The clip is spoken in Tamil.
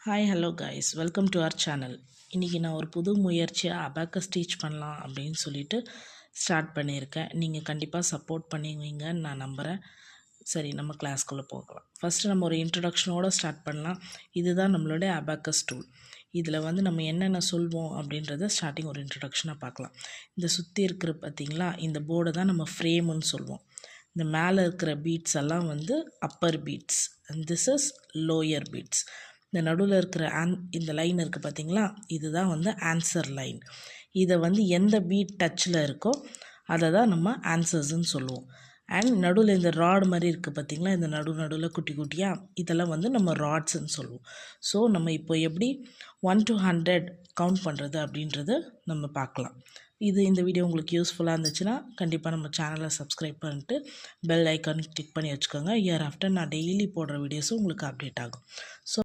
Hi hello guys, welcome to our channel. இன்றைக்கி நான் ஒரு புது முயற்சியாக அபாக்கஸ் டீச் பண்ணலாம் அப்படின்னு சொல்லிட்டு ஸ்டார்ட் பண்ணியிருக்கேன். நீங்கள் கண்டிப்பாக சப்போர்ட் பண்ணுவீங்கன்னு நான் நம்புகிறேன். சரி, நம்ம கிளாஸ்க்குள்ளே போகலாம். ஃபஸ்ட்டு நம்ம ஒரு இன்ட்ரடக்ஷனோடு ஸ்டார்ட் பண்ணலாம். இதுதான் நம்மளுடைய அபாக்கஸ் டூல். இதில் வந்து நம்ம என்னென்ன சொல்வோம் அப்படின்றத ஸ்டார்டிங் ஒரு இன்ட்ரடக்ஷனாக பார்க்கலாம். இந்த சுற்றி இருக்கிற பார்த்திங்களா, இந்த போர்டை தான் நம்ம ஃப்ரேமுன்னு சொல்லுவோம். இந்த மேலே இருக்கிற பீட்ஸ் எல்லாம் வந்து upper beats and this is lower beats. இந்த நடுவில் இருக்கிற இந்த லைன் இருக்குது பார்த்திங்களா, இதுதான் வந்து ஆன்சர் லைன். இதை வந்து எந்த பீட் டச்சில் இருக்கோ அதை தான் நம்ம ஆன்சர்ஸ்ன்னு சொல்லுவோம். அண்ட் நடுவில் இந்த ராட் மாதிரி இருக்குது பார்த்திங்களா, இந்த நடுவில் குட்டி குட்டியாக, இதெல்லாம் வந்து நம்ம ராட்ஸ்ன்னு சொல்லுவோம். ஸோ நம்ம இப்போ எப்படி 1 to 100 கவுண்ட் பண்ணுறது அப்படின்றத நம்ம பார்க்கலாம். இந்த வீடியோ உங்களுக்கு யூஸ்ஃபுல்லாக இருந்துச்சுன்னா கண்டிப்பாக நம்ம சேனலை சப்ஸ்கிரைப் பண்ணிட்டு பெல் ஐக்கான் கிளிக் பண்ணி வச்சுக்கோங்க. இயர் ஆஃப்டர் நான் டெய்லி போடுற வீடியோஸும் உங்களுக்கு அப்டேட் ஆகும். ஸோ